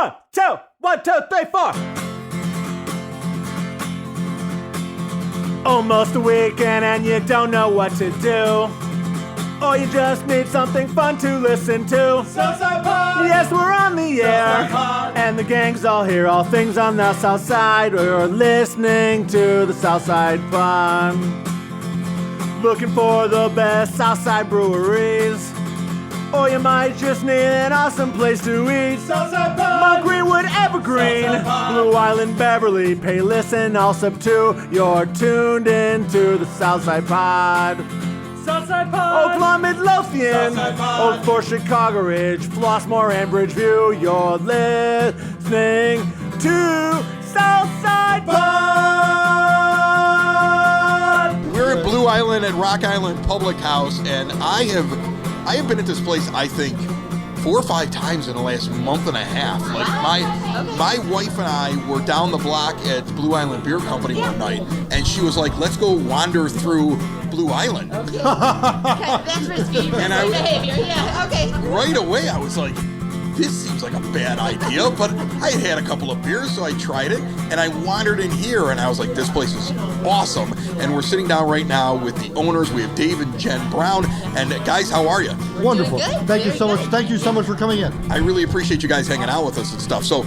1, 2, 1, 2, 3, 4. Almost a weekend and you don't know what to do. Or you just need something fun to listen to. Southside Pod! Yes, we're on the air. Pod. And the gang's all here, all things on the South Side. We're listening to the Southside Pod. Looking for the best Southside breweries. Or you might just need an awesome place to eat. Southside Pod! Mount Greenwood, Evergreen, Southside Pod. Blue Island, Beverly, Payless, and Allsup too. You're tuned into the Southside Pod. Southside Pod! Oakland, Midlothian, Southside Pod. Oak Forest, Chicago Ridge, Flossmoor, and Bridgeview. You're listening to Southside Pod. We're at Blue Island at Rock Island Public House, and I have been at this place, I think, 4 or 5 times in the last month and a half. Like my wife and I were down the block at Blue Island Beer Company one night, and she was like, "Let's go wander through Blue Island." Okay, that's risky behavior. Yeah, okay. Right away, I was like, this seems like a bad idea, but I had a couple of beers, so I tried it, and I wandered in here, and I was like, this place is awesome. And we're sitting down right now with the owners. We have Dave and Jen Brown. And guys, how are you? Wonderful. Good. Thank you Very so much. good. Thank you so much for coming in. I really appreciate you guys hanging out with us and stuff. So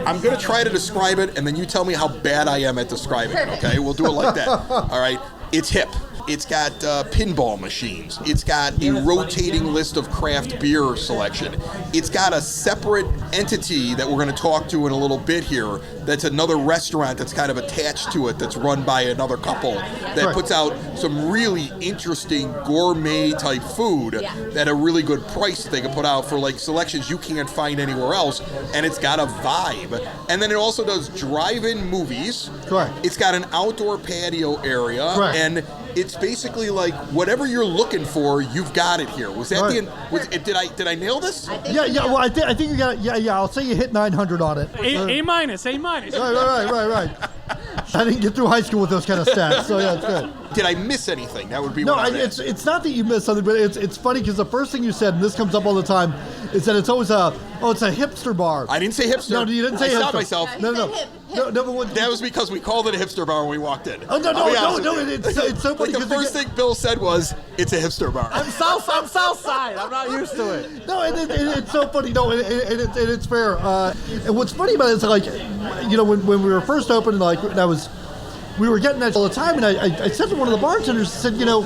I'm going to try to describe it, and then you tell me how bad I am at describing it, okay? We'll do it like that. All right? It's hip. It's got pinball machines. It's got a rotating list of craft beer selection. It's got a separate entity that we're going to talk to in a little bit here. That's another restaurant that's kind of attached to it, that's run by another couple that puts out some really interesting gourmet type food at a really good price that they can put out for like selections you can't find anywhere else. And it's got a vibe. And then it also does drive-in movies. Correct. It's got an outdoor patio area. Correct. And it's basically like whatever you're looking for, you've got it here. Was that Right. did I nail this? Yeah. Well, I think you got. Yeah. I'll say you hit 900 on it. A minus. Right. I didn't get through high school with those kind of stats, so yeah, it's good. Did I miss anything? That would be No, what I would ask. it's not that you missed something, but it's funny because the first thing you said, and this comes up all the time, is that it's always it's a hipster bar. I didn't say hipster. No, you didn't say I hipster. stopped myself. No. He said hip. No, but what, That was because we called it a hipster bar when we walked in. Oh, no, I'll be honest with you. it's so funny. Like the 'cause first thing Bill said was, "It's a hipster bar." I'm Southside. I'm not used to it. No, and it's so funny. No, and it's fair. And what's funny about it is, like, you know, when we were first open, like, we were getting that all the time, and I said to one of the bartenders, I said, you know,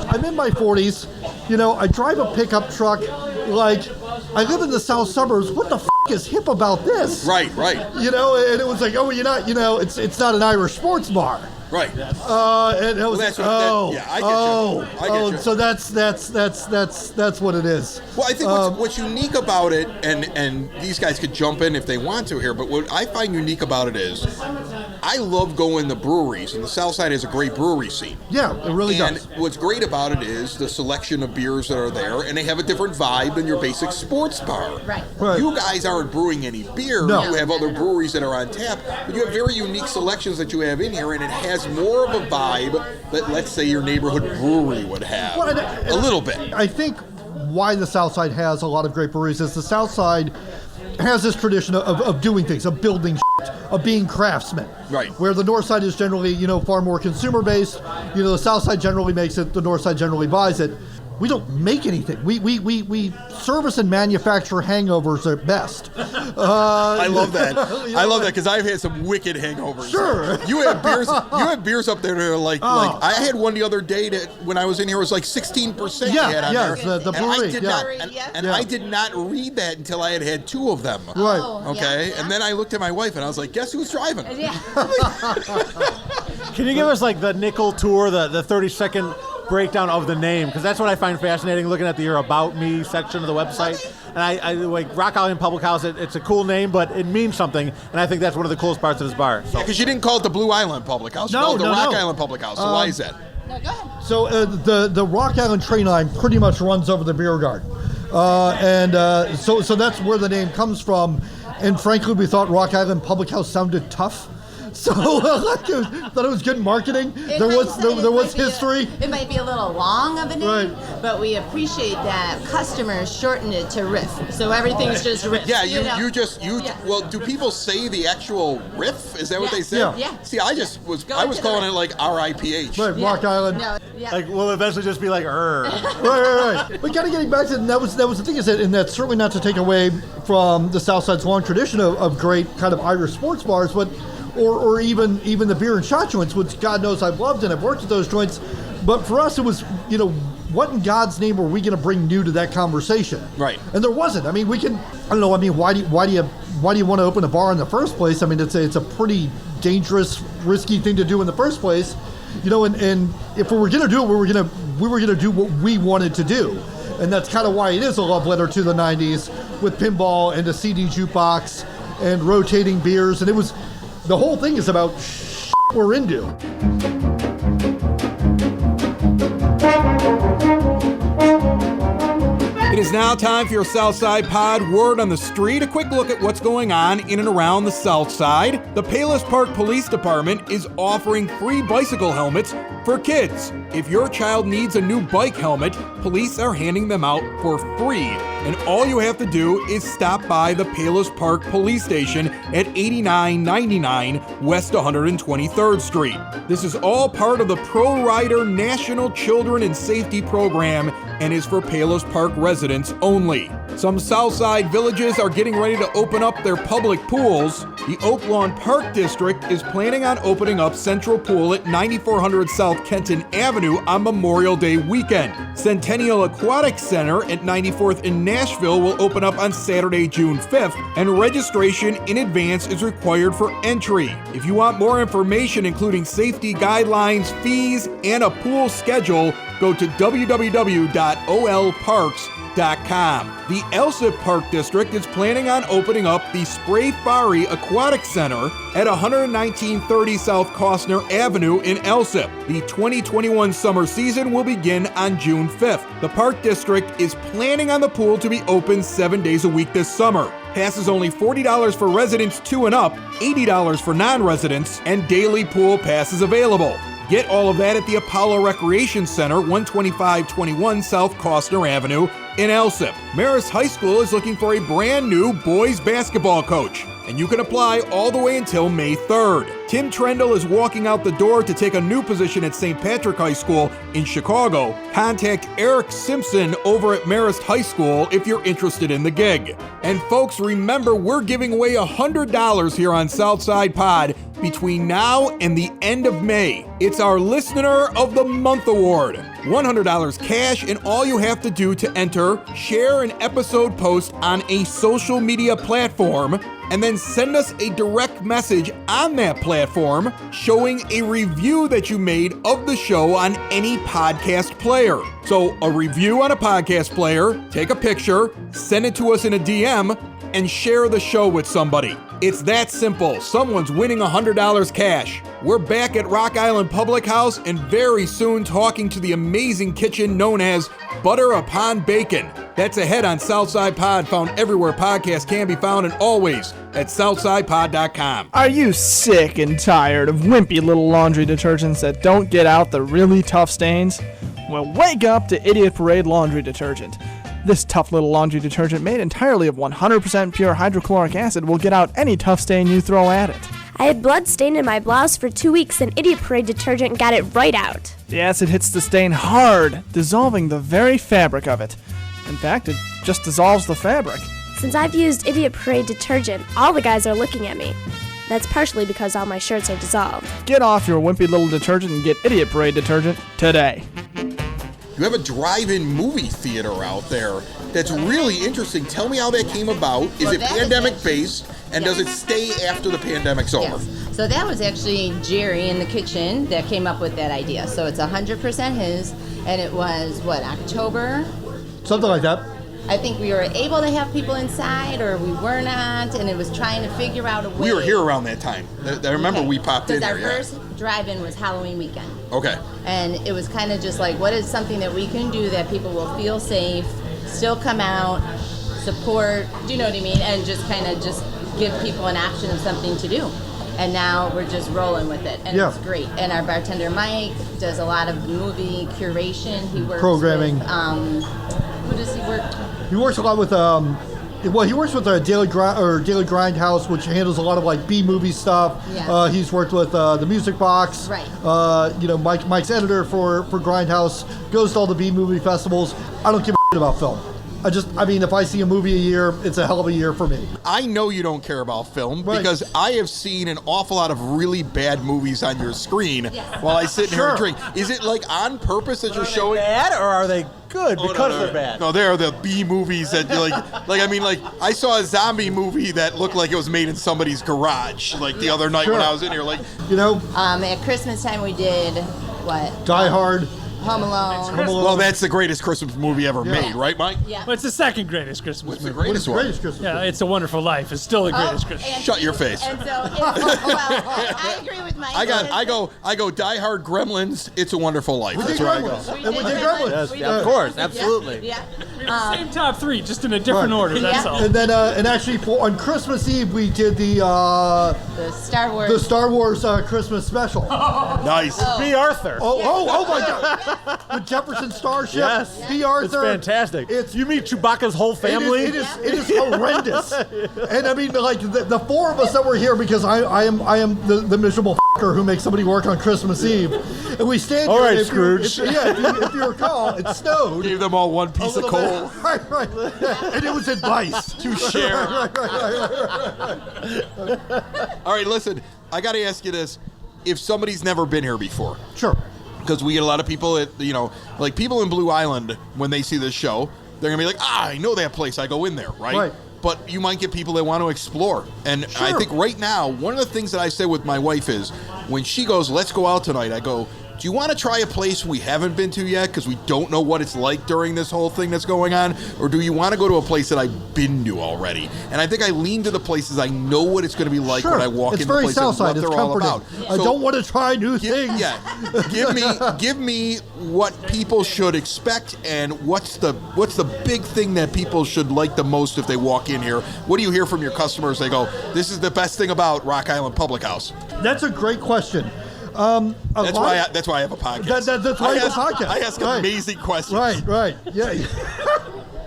I'm in my 40s, you know, I drive a pickup truck, like, I live in the south suburbs. What the is hip about this? Right. You know, and it was like, oh, you're not, you know, it's not an Irish sports bar. Right. And it was that's like, what that- yeah, I get you. So that's what it is. Well, I think what's unique about it, and these guys could jump in if they want to here, but what I find unique about it is I love going to breweries, and the South Side has a great brewery scene. Yeah, it really And does. what's great about it is the selection of beers that are there, and they have a different vibe than your basic sports bar. Right. You guys aren't brewing any beer. No. You have other breweries that are on tap, but you have very unique selections that you have in here, and it has more of a vibe that, let's say, your neighborhood brewery would have. Well, a little bit. I think why the South Side has a lot of great breweries is the South Side has this tradition of doing things, of building shit, of being craftsmen. Right. Where the North Side is generally, you know, far more consumer based. You know, the South Side generally makes it, the North Side generally buys it. We don't make anything. We service and manufacture hangovers at best. I love that. I love that because I've had some wicked hangovers. Sure. You have beers. You have beers up there that are like I had one the other day that when I was in here it was like 16%. Yeah, you had on yes, there. the And I brewery, did yeah. not, and Yeah. I did not read that until I had 2 of them. Right. Oh, Okay, yeah. and then I looked at my wife and I was like, "Guess who's driving?" Yeah. Can you give us like the nickel tour, the 30-second breakdown of the name? Because that's what I find fascinating looking at your About Me section of the website. And I like Rock Island Public House. It's a cool name, but it means something. And I think that's one of the coolest parts of this bar. So. Because you didn't call it the Blue Island Public House. You No, called it the no, Rock no. Island Public House. So why is that? No, go ahead. So the Rock Island train line pretty much runs over the beer garden. So that's where the name comes from. And frankly, we thought Rock Island Public House sounded tough. So thought it was good marketing. There was history. It might be a little long of a name, Right. but we appreciate that customers shortened it to RIPH'd. So everything's just RIPH'd. Yeah, Yeah. well, do people say the actual riff? Is that what they say? Yeah. See, I was calling it like RIPH. Right, Rock Island. No, yeah. Like, we'll eventually just be like, Right. But kind of getting back to that was the thing is that, and that's certainly not to take away from the Southside's long tradition of great kind of Irish sports bars, but or even the beer and shot joints, which God knows I've loved and I've worked at those joints. But for us, it was, what in God's name are we going to bring new to that conversation? Right. And there wasn't. I mean, I don't know. I mean, why do you want to open a bar in the first place? I mean, it's a pretty dangerous, risky thing to do in the first place. And if we were going to do it, we were going to do what we wanted to do. And that's kind of why it is a love letter to the 90s with pinball and a CD jukebox and rotating beers. And the whole thing is about we're into. It is now time for your Southside Pod Word on the Street. A quick look at what's going on in and around the South Side. The Palos Park Police Department is offering free bicycle helmets for kids. If your child needs a new bike helmet, police are handing them out for free. And all you have to do is stop by the Palos Park Police Station at 8999 West 123rd Street. This is all part of the Pro Rider National Children and Safety Program and is for Palos Park residents only. Some Southside villages are getting ready to open up their public pools. The Oak Lawn Park District is planning on opening up Central Pool at 9400 South Kenton Avenue on Memorial Day weekend. Centennial Aquatic Center at 94th in Nashville will open up on Saturday, June 5th, and registration in advance is required for entry. If you want more information, including safety guidelines, fees, and a pool schedule, go to www.olparks.com. The Elsip Park District is planning on opening up the Spray Fari Aquatic Center at 11930 South Costner Avenue in Elsip. The 2021 summer season will begin on June 5th. The Park District is planning on the pool to be open 7 days a week this summer. Pass is only $40 for residents 2 and up, $80 for non-residents, and daily pool passes available. Get all of that at the Apollo Recreation Center, 12521 South Costner Avenue in Elsip. Marist High School is looking for a brand new boys basketball coach, and you can apply all the way until May 3rd. Tim Trendle is walking out the door to take a new position at St. Patrick High School in Chicago. Contact Eric Simpson over at Marist High School if you're interested in the gig. And folks, remember, we're giving away $100 here on Southside Pod between now and the end of May. It's our Listener of the Month Award. $100 cash, and all you have to do to enter, share an episode post on a social media platform, and then send us a direct message on that platform showing a review that you made of the show on any podcast player. So a review on a podcast player, take a picture, send it to us in a DM, and share the show with somebody. It's that simple. Someone's winning $100 cash. We're back at Rock Island Public House and very soon talking to the amazing kitchen known as Butter Upon Bacon. That's ahead on Southside Pod, found everywhere podcasts can be found and always at SouthsidePod.com. Are you sick and tired of wimpy little laundry detergents that don't get out the really tough stains? Well, wake up to Idiot Parade Laundry Detergent. This tough little laundry detergent made entirely of 100% pure hydrochloric acid will get out any tough stain you throw at it. I had blood stained in my blouse for 2 weeks and Idiot Parade detergent got it right out. The acid hits the stain hard, dissolving the very fabric of it. In fact, it just dissolves the fabric. Since I've used Idiot Parade detergent, all the guys are looking at me. That's partially because all my shirts are dissolved. Get off your wimpy little detergent and get Idiot Parade detergent today. You have a drive-in movie theater out there that's really interesting. Tell me how that came about. Is it pandemic-based, and does it stay after the pandemic's over? Yes. So that was actually Jerry in the kitchen that came up with that idea. So it's 100% his, and it was, October? Something like that. I think we were able to have people inside, or we were not, and it was trying to figure out a way. We were here around that time. I remember we popped in there. Because our first drive-in was Halloween weekend. Okay. And it was kind of just like, what is something that we can do that people will feel safe, still come out, support, do you know what I mean? And just kind of just give people an option of something to do. and now we're just rolling with it, and Yeah. it's great. And our bartender Mike does a lot of movie curation. He works Programming. with, who does he work? He works a lot with he works with Daily Grindhouse, which handles a lot of like B.U.B stuff. Yeah. He's worked with the Music Box. Right. Mike's editor for Grindhouse goes to all the B-movie festivals. I don't give a shit about film. If I see a movie a year, it's a hell of a year for me. I know you don't care about film Right. because I have seen an awful lot of really bad movies on your screen while I sit here and drink. Is it like on purpose that you're showing? Bad, or are they good because they're bad? No, they're the B movies that you're like. I saw a zombie movie that looked like it was made in somebody's garage like the other night when I was in here. Like, At Christmas time we did what? Die Hard. Home Alone. well, that's the greatest Christmas movie ever made, right, Mike? Yeah. Well, it's the second greatest Christmas What's the movie. greatest one? Greatest Christmas. Yeah, It's a Wonderful Life. It's still the greatest Christmas. And- Shut your face. And so, I agree with Mike. I go Die Hard, Gremlins, It's a Wonderful Life. We That's did where I go. Gremlins. We And we did did Gremlins. Gremlins. Yes, yeah, of course, absolutely. Yeah. We have the same top three, just in a different order. That's all. And then, and actually, on Christmas Eve, we did the Star Wars. Star Wars Christmas special. Nice. B. Arthur. Oh my God! The Jefferson Starship. Yes. B. Arthur. It's fantastic. It's You meet Chewbacca's whole family. It is horrendous. And I mean, like the four of us that were here, because I am the miserable f***er who makes somebody work on Christmas Eve, and we stand All here. right, and Scrooge. If you recall, it snowed. Gave them all one piece of little coal bit. Right. And it was advice to share. All right, listen, I got to ask you this. If somebody's never been here before, Sure. because we get a lot of people at, like people in Blue Island, when they see this show, they're going to be like, I know that place. I go in there, right? Right. But you might get people that want to explore. And I Sure. think right now, one of the things that I say with my wife is, when she goes, let's go out tonight, I go, do you want to try a place we haven't been to yet because we don't know what it's like during this whole thing that's going on? Or do you want to go to a place that I've been to already? And I think I lean to the places I know what it's going to be like Sure. when I walk It's into very places and Southside. what It's they're all comforting. about. I So- don't want to try new things. give me what people should expect, and what's the big thing that people should like the most if they walk in here. What do you hear from your customers? They go, this is the best thing about Rock Island Public House. That's a great question. That's why I have a podcast. That's why you have a podcast. I ask Right. amazing questions. Right. Yeah.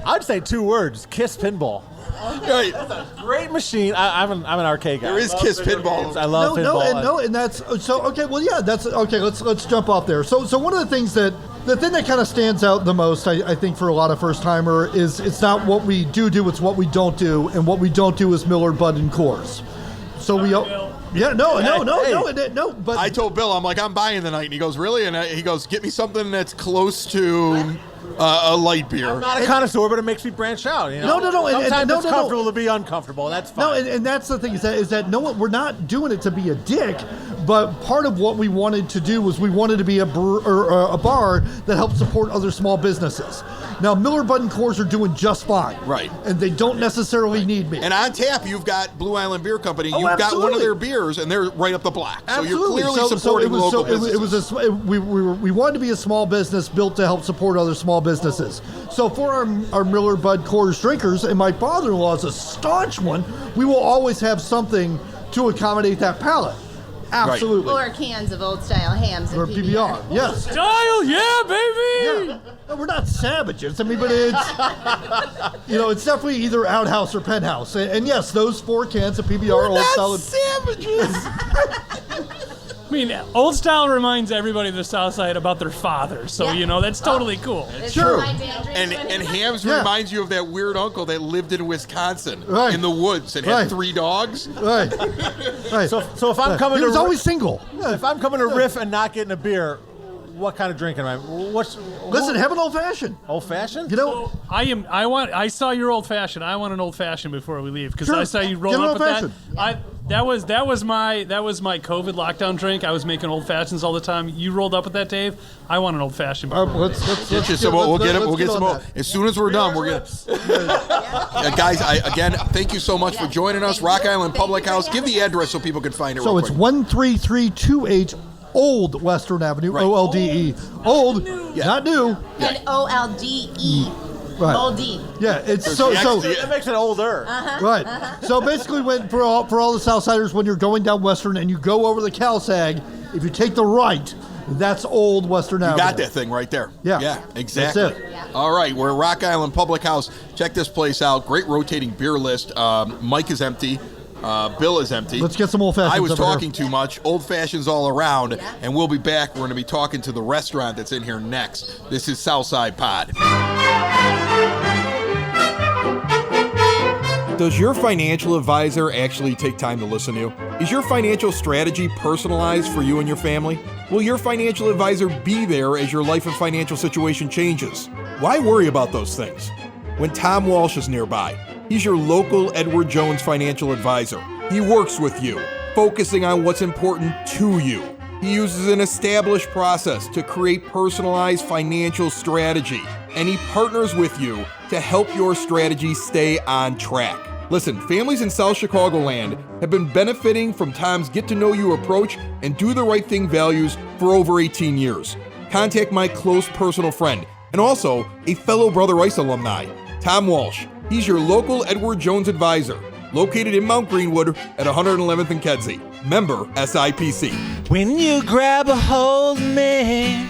I'd say 2 words: Kiss Pinball. Right. Great machine. I'm an arcade guy. There is Kiss Pinball. I love pinball. And that's so okay. Well, yeah, that's okay. Let's jump off there. So one of the things that kind of stands out the most, I think, for a lot of first timer is it's not what we do, it's what we don't do, and what we don't do is Miller, Bud, and Coors. So we. No. But I told Bill, I'm like, I'm buying the night, and he goes, really? And he goes, get me something that's close to a light beer. I'm not a connoisseur, but it makes me branch out. You know? No. Sometimes No, it's comfortable to be uncomfortable. That's fine. No, and that's the thing is that no one, we're not doing it to be a dick, but part of what we wanted to do was we wanted to be a bar that helps support other small businesses. Now, Miller, Bud, and Coors are doing just fine. Right. And they don't necessarily need me. And on tap, you've got Blue Island Beer Company. Oh, You've got one absolutely. of their beers, and they're right up the block. Absolutely. So you're clearly supporting local businesses. We wanted to be a small business built to help support other small businesses. So for our Miller, Bud, Coors drinkers, and my father-in-law is a staunch one, we will always have something to accommodate that palate. Absolutely. Or cans of old style hams and Or PBR. Yes. Style, yeah, baby! Yeah. No, we're not savages. I mean, but it's, it's definitely either outhouse or penthouse. And yes, those 4 cans of PBR old style. Savages. I mean, old style reminds everybody of the South Side about their father, so Yeah. that's totally cool. It's True. my dad drinks And when he- Hams Yeah. reminds you of that weird uncle that lived in Wisconsin Right. in the woods and had Right. 3 dogs. Right. Right. So if I'm coming he was to always single. if I'm coming to riff and not getting a beer, what kind of drinking am I? Listen, have an old fashioned. Old fashioned? I saw your old fashioned. I want an old fashioned before we leave because Sure. I saw you roll Get an up with that. old-fashioned. That was my COVID lockdown drink. I was making old fashions all the time. You rolled up with that, Dave. I want an old fashioned. Let's Get you some. We'll get some more. As soon as we're done, we're gonna. Guys, again, thank you so much for joining us. Rock Island Public House. Give the address so people can find it. So real it's quick. 13328 Old Western Avenue, Right. OLDE. Old, not new. And OLDE. Right. Moldy. Yeah, it's so That makes it older. right. So basically, for all the Southsiders, when you're going down Western and you go over the Calsag, if you take the right, that's old Western Avenue. You got that thing right there. Yeah. Yeah, exactly. That's it. Yeah. All right, we're at Rock Island Public House. Check this place out. Great rotating beer list. Mike is empty. Bill is empty. Let's get some old fashions. I was over talking here. too much. Old fashions all around. Yeah. And we'll be back. We're going to be talking to the restaurant that's in here next. This is Southside Pod. Does your financial advisor actually take time to listen to you? Is your financial strategy personalized for you and your family? Will your financial advisor be there as your life and financial situation changes? Why worry about those things when Tom Walsh is nearby? He's your local Edward Jones financial advisor. He works with you, focusing on what's important to you. He uses an established process to create personalized financial strategy, and he partners with you to help your strategy stay on track. Listen, families in South Chicagoland have been benefiting from Tom's get-to-know-you approach and do-the-right-thing values for over 18 years. Contact my close personal friend and also a fellow Brother Rice alumni, Tom Walsh. He's your local Edward Jones advisor, located in Mount Greenwood at 111th and Kedzie. Member SIPC. When you grab a hold of me,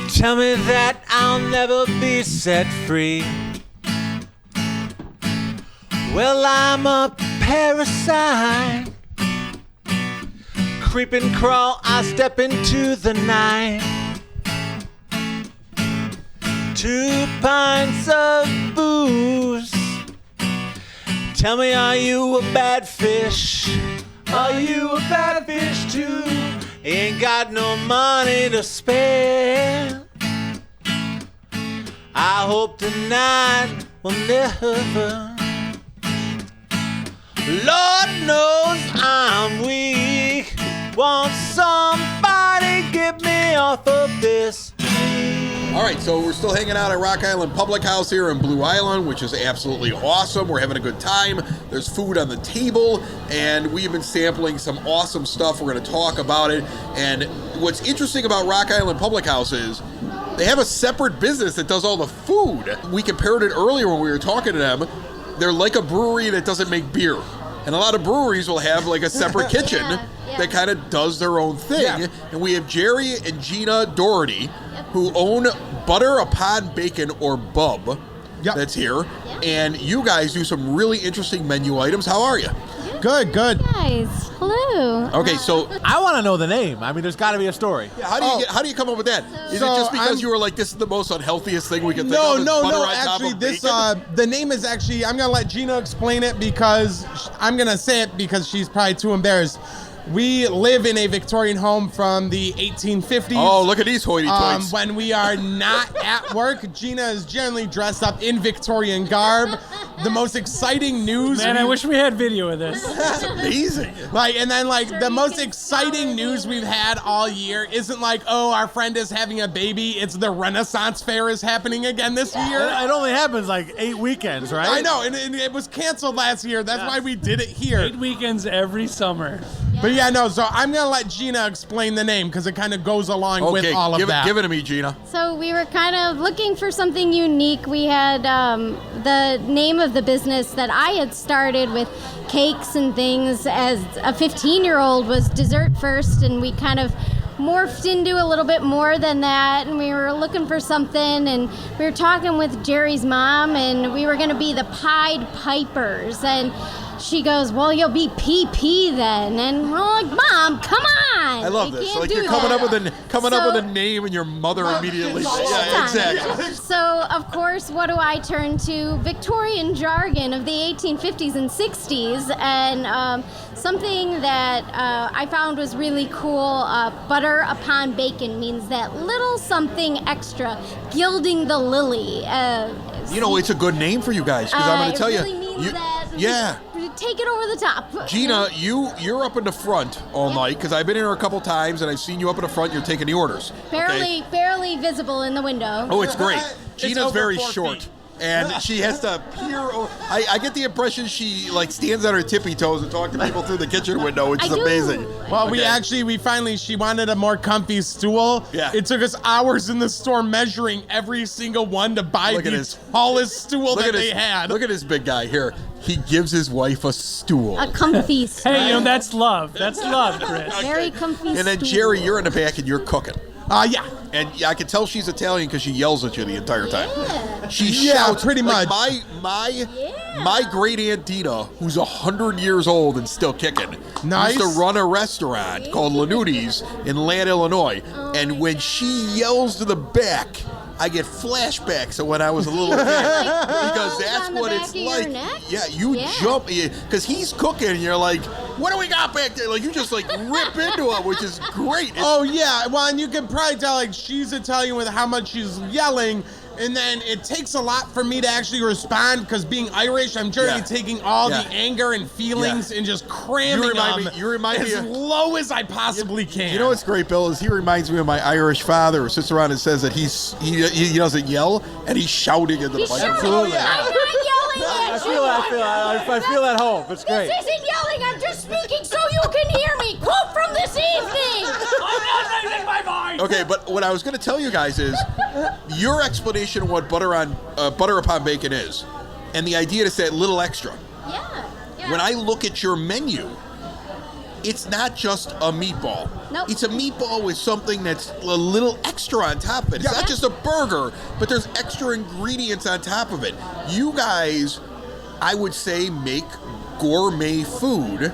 tell me that I'll never be set free. Well, I'm a parasite. Creep and crawl, I step into the night. 2 pints of booze. Tell me, are you a bad fish? Are you a bad fish too? Ain't got no money to spare. I hope tonight will never. Lord knows I'm weak. Won't somebody get me off of this? All right, so we're still hanging out at Rock Island Public House here in Blue Island, which is absolutely awesome. We're having a good time. There's food on the table, and we've been sampling some awesome stuff. We're going to talk about it. And what's interesting about Rock Island Public House is they have a separate business that does all the food. We compared it earlier when we were talking to them. They're like a brewery that doesn't make beer. And a lot of breweries will have like a separate kitchen that kind of does their own thing. Yeah. And we have Jerry and Gina Doherty, who own Butter Upon Bacon, or B.U.B, that's here. And you guys do some really interesting menu items. How are you? Good. Guys, hello. Okay, so I want to know the name. I mean, there's got to be a story. Yeah, how do you come up with that? Is it just because you were like, this is the most unhealthiest thing we can think of? No. Actually, the name is actually. I'm gonna let Gina explain it because I'm gonna say it because she's probably too embarrassed. We live in a Victorian home from the 1850s. Oh, look at these hoity-toits. When we are not at work, Gina is generally dressed up in Victorian garb. The most exciting news. Man, I wish we had video of this. That's amazing. The most exciting news we've had all year isn't like, oh, our friend is having a baby. It's the Renaissance Fair is happening again this year. It only happens like 8 weekends, right? I know, and it was canceled last year. That's why we did it here. 8 weekends every summer. But so I'm going to let Gina explain the name because it kind of goes along with all of that. Give it to me, Gina. So we were kind of looking for something unique. We had the name of the business that I had started with cakes and things as a 15-year-old was Dessert First, and we kind of morphed into a little bit more than that, and we were looking for something, and we were talking with Jerry's mom, and we were going to be the Pied Pipers, and she goes, well, you'll be PP then. And we're like, Mom, come on. I love this. Like you're coming up with a name and your mother immediately. Yeah, exactly. So, of course, what do I turn to? Victorian jargon of the 1850s and 60s. And something that I found was really cool, butter upon bacon means that little something extra, gilding the lily. It's a good name for you guys because I'm going to tell you. It really means that. Take it over the top. Gina, you're up in the front all night because I've been in here a couple times and I've seen you up in the front. You're taking the orders. Barely visible in the window. Oh, it's great. Gina's very short. And she has to peer over. I get the impression she like stands on her tippy toes and talks to people through the kitchen window, which is amazing. Well, she wanted a more comfy stool. Yeah. It took us hours in the store measuring every single one to buy the tallest stool that they had. Look at this big guy here. He gives his wife a stool. A comfy stool. Hey, that's love. That's love, Chris. Very comfy And then stool. Jerry, you're in the back and you're cooking. Yeah. And I can tell she's Italian because she yells at you the entire time. She Yeah, shouts pretty like much. My great aunt Dina, who's 100 years old and still kicking, Nice. used to run a restaurant called Lanuti's in Land, Illinois. And when she yells to the back, I get flashbacks of when I was a little kid because that's on the what back it's of your like. neck? Yeah, you jump because he's cooking and you're like, what do we got back there? Like you just like rip into it, which is great. Oh yeah, well, and you can probably tell like she's Italian with how much she's yelling, and then it takes a lot for me to actually respond because being Irish, I'm generally taking all the anger and feelings and just cramming them You remind me as low as I possibly can. You know what's great, Bill, is he reminds me of my Irish father who sits around and says that he doesn't yell and he's shouting into the microphone. Absolutely. I'm not yelling at you. I feel at home. It's great. This isn't yelling. I'm just speaking so you can hear me. Quote from this evening. I'm not raising my voice. Okay, but what I was going to tell you guys is your explanation of what butter upon bacon is, and the idea to say a little extra. Yeah. When I look at your menu, it's not just a meatball. Nope. It's a meatball with something that's a little extra on top of it. It's not just a burger, but there's extra ingredients on top of it. You guys, I would say, make gourmet food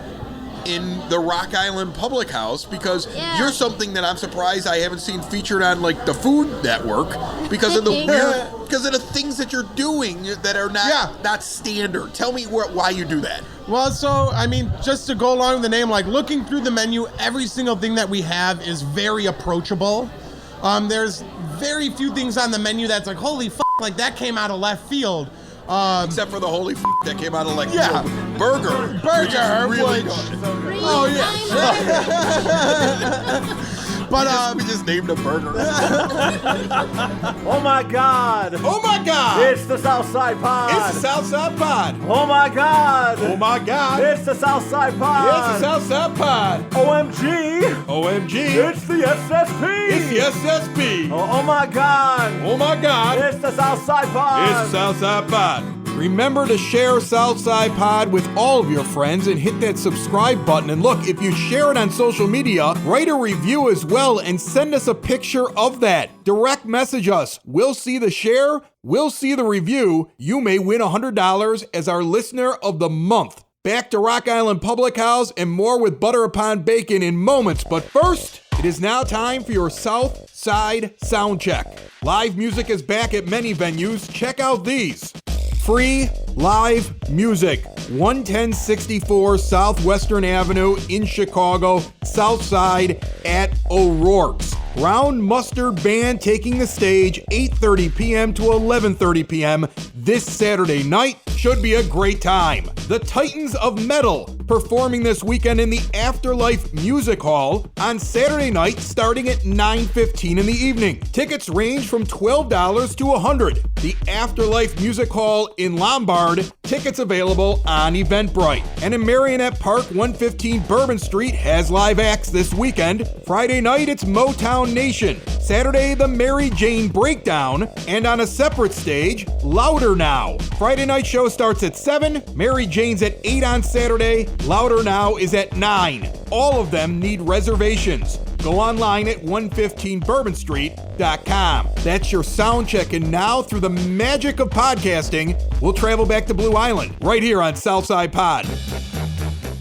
in the Rock Island Public House because you're something that I'm surprised I haven't seen featured on like the Food Network because of the things that you're doing that are not standard. Tell me why you do that. Well, so, I mean, just to go along with the name, like looking through the menu, every single thing that we have is very approachable. There's very few things on the menu that's like, holy f***, like that came out of left field. Except for the holy f*** that came out of like burger, which is really good. good. Oh yeah. But we just named a burger. Oh my God! Oh my God! It's the Southside Pod! It's the Southside Pod! Oh my God! Oh my God! It's the Southside Pod! It's the Southside Pod! OMG! OMG! It's the SSP! It's the SSP! Oh my God! Oh my God! It's the Southside Pod! It's the Southside Pod! Remember to share Southside Pod with all of your friends and hit that subscribe button. And look, if you share it on social media, write a review as well and send us a picture of that. Direct message us. We'll see the share, we'll see the review. You may win $100 as our listener of the month. Back to Rock Island Public House and more with Butter Upon Bacon in moments. But first, it is now time for your South Side Sound Check. Live music is back at many venues. Check out these. Free live music, 11064 Southwestern Avenue in Chicago, Southside at O'Rourke's. Brown Mustard Band taking the stage 8:30 p.m. to 11:30 p.m. this Saturday night. Should be a great time. The Titans of Metal performing this weekend in the Afterlife Music Hall on Saturday night starting at 9:15 in the evening. Tickets range from $12 to $100. The Afterlife Music Hall in Lombard. Tickets available on Eventbrite. And in Marionette Park, 115 Bourbon Street has live acts this weekend. Friday night, it's Motown Nation. Saturday, the Mary Jane Breakdown. And on a separate stage, Louder Now. Friday night show starts at 7. Mary Jane's at 8 on Saturday. Louder Now is at 9. All of them need reservations. Go online at 115bourbonstreet.com. That's your sound check, and now through the magic of podcasting, we'll travel back to Blue Island, right here on Southside Pod.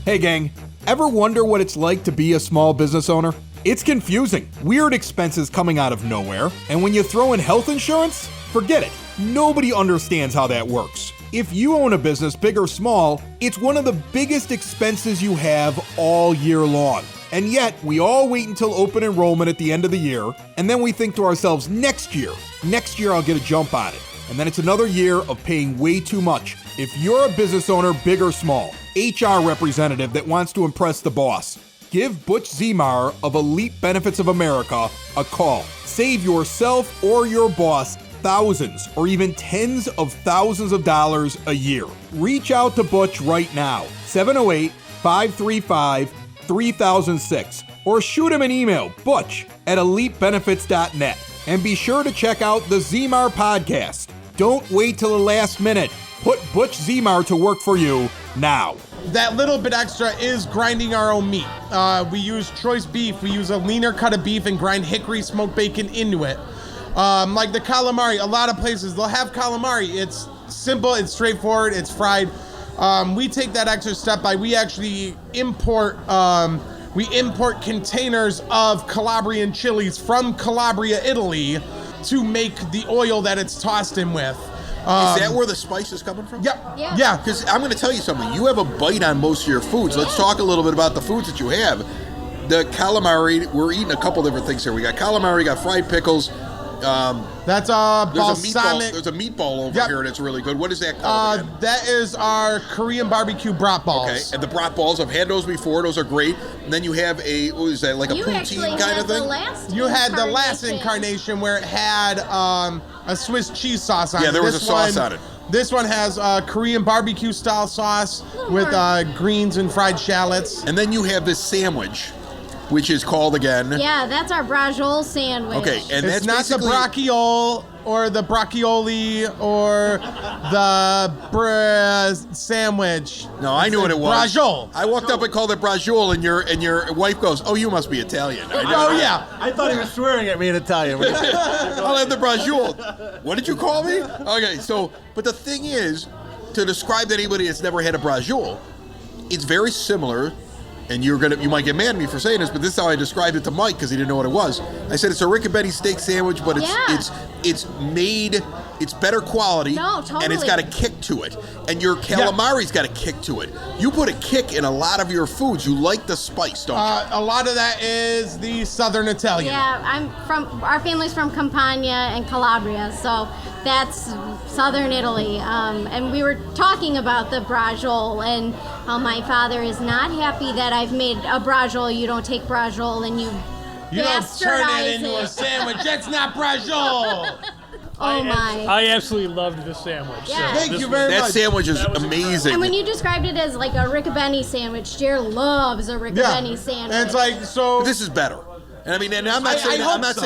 Hey gang, ever wonder what it's like to be a small business owner? It's confusing, weird expenses coming out of nowhere, and when you throw in health insurance, forget it. Nobody understands how that works. If you own a business, big or small, it's one of the biggest expenses you have all year long. And yet, we all wait until open enrollment at the end of the year, and then we think to ourselves, next year I'll get a jump on it. And then it's another year of paying way too much. If you're a business owner, big or small, HR representative that wants to impress the boss, give Butch Zemar of Elite Benefits of America a call. Save yourself or your boss thousands or even tens of thousands of dollars a year. Reach out to Butch right now, 708-535-3006, or shoot him an email, butch@elitebenefits.net. And be sure to check out the Zmar podcast. Don't wait till the last minute. Put Butch Zmar to work for you now. That little bit extra is grinding our own meat. We use choice beef. We use a leaner cut of beef and grind hickory smoked bacon into it. Like the calamari, a lot of places, they'll have calamari. It's simple, it's straightforward, it's fried. We take that extra step by, we actually import containers of Calabrian chilies from Calabria, Italy, to make the oil that it's tossed in with. Is that where the spice is coming from? Yep. Yeah. Because I'm going to tell you something. You have a bite on most of your foods. Let's talk a little bit about the foods that you have. The calamari, we're eating a couple different things here. We got calamari, we got fried pickles. That's balsamic. There's a meatball over here that's really good. What is that called again? That is our Korean barbecue brat balls. Okay, and the brat balls, I've had those before. Those are great. And then you have what is that, like a poutine kind of thing? You had the last incarnation where it had a Swiss cheese sauce on it. Yeah, there was a sauce on it. This one has Korean barbecue style sauce with greens and fried shallots. And then you have this sandwich, which is called again. Yeah, that's our braciole sandwich. Okay, and it's that's not the brachiole or the braccioli or the sandwich. No, I knew what it was. Braciole. I walked up and called it braciole, and your wife goes, "Oh, you must be Italian." Yeah. I thought he was swearing at me in Italian. I'll have the braciole. What did you call me? Okay, so, but the thing is, to describe to anybody that's never had a braciole, it's very similar. And you might get mad at me for saying this, but this is how I described it to Mike because he didn't know what it was. I said it's a riccobetti steak sandwich, but it's made, it's better quality, and it's got a kick to it. And your calamari's got a kick to it. You put a kick in a lot of your foods. You like the spice, don't you? A lot of that is the Southern Italian. Yeah, our family's from Campania and Calabria, so that's Southern Italy. And we were talking about the braciole and how my father is not happy that I've made a braciole. You don't take braciole and you don't turn it into a sandwich. That's not braciole. I absolutely loved this sandwich. Yeah. Thank you very much. That sandwich is amazing. And when you described it as like a riccobetti sandwich, Jared loves a riccobetti sandwich. And it's like, so this is better. And I mean, and I'm not saying I'm not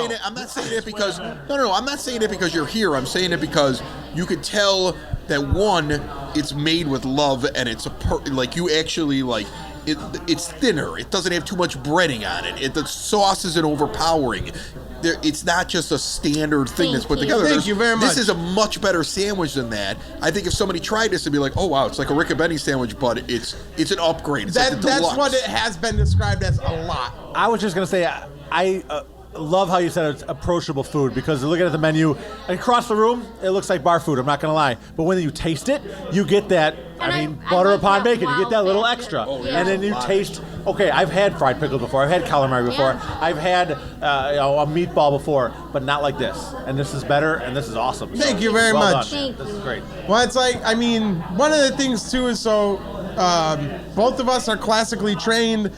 saying it because no, I'm not saying it because you're here. I'm saying it because you could tell that one, it's made with love, and it's like you actually like it. It's thinner. It doesn't have too much breading on it. The sauce isn't overpowering. It's not just a standard thing that's put together. Thank you very much. This is a much better sandwich than that. I think if somebody tried this, they'd be like, "Oh wow, it's like a riccobetti sandwich, but it's an upgrade." It's like the deluxe. That's what it has been described as a lot. I was just gonna say I love how you said it's approachable food because looking at the menu across the room, it looks like bar food. I'm not gonna lie, but when you taste it, you get that. Butter upon bacon. You get that little extra, and then you taste. Okay, I've had fried pickles before. I've had calamari before. Yeah. I've had a meatball before, but not like this. And this is better, and this is awesome. Thank you very much. Thank you. This is great. Well, it's like, I mean, one of the things too is both of us are classically trained.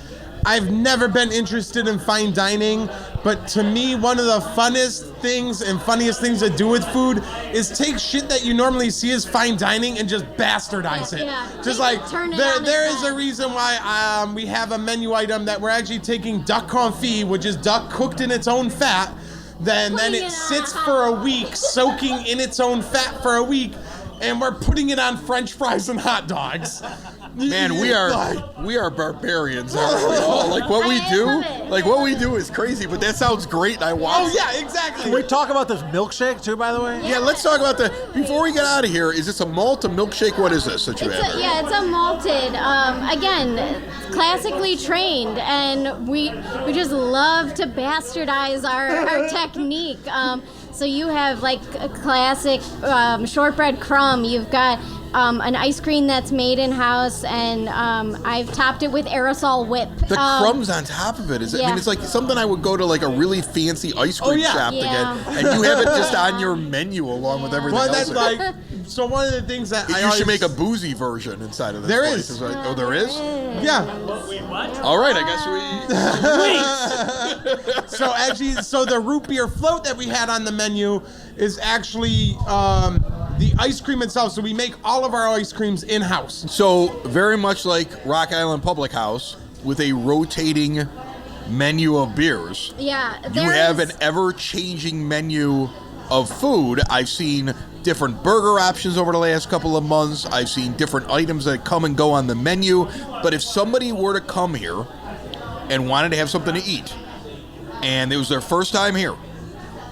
I've never been interested in fine dining, but to me, one of the funnest things and funniest things to do with food is take shit that you normally see as fine dining and just bastardize it. Yeah. Just like, there is a reason why we have a menu item that we're actually taking duck confit, which is duck cooked in its own fat, then it sits for a week, soaking in its own fat for a week, and we're putting it on French fries and hot dogs. Man, we are barbarians. Like what we do is crazy, but that sounds great. And I want. Oh yeah, exactly. Can we talk about this milkshake too, by the way? Yeah, let's talk about that before we get out of here. Is this a malt, a milkshake? What is this that you have? It's a malted. Again, classically trained, and we just love to bastardize our technique. So you have like a classic shortbread crumb. You've got an ice cream that's made in-house, and I've topped it with aerosol whip. The crumbs on top of it. I mean, it's like something I would go to like a really fancy ice cream shop to get, and you have it just on your menu along with everything else. Well, that's like, So one of the things that You should make a boozy version inside of this There place. is. Oh, there is? Yeah. Wait, what? All right, I guess So actually, the root beer float that we had on the menu is actually the ice cream itself. So we make all of our ice creams in-house. So very much like Rock Island Public House with a rotating menu of beers. Yeah. You have an ever-changing menu of food. I've seen different burger options over the last couple of months. I've seen different items that come and go on the menu. But if somebody were to come here and wanted to have something to eat, and it was their first time here,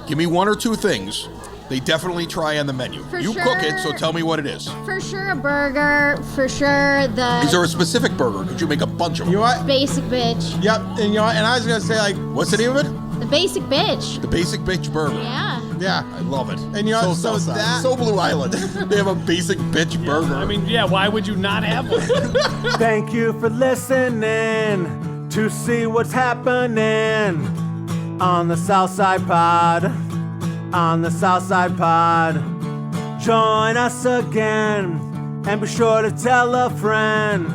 give me one or two things they definitely try on the menu. You cook it, so tell me what it is. For sure a burger. For sure Is there a specific burger? Could you make a bunch of them? You know what? basic bitch. Yep. And you know what? And I was gonna say like, what's the name of it? The basic bitch. The Basic Bitch Burger. Yeah. Yeah. I love it. And you know, so so that so Blue Island. They have a Basic Bitch Burger. I mean, yeah, why would you not have one? Thank you for listening to see what's happening on the Southside Pod. On the Southside Pod. Join us again and be sure to tell a friend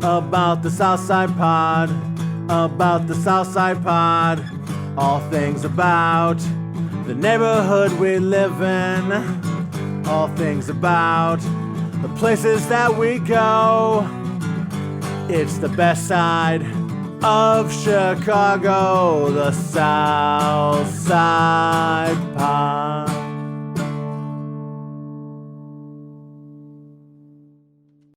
about the Southside Pod. About the Southside Pod. All things about the neighborhood we live in. All things about the places that we go. It's the best side of Chicago, the South Side Pod.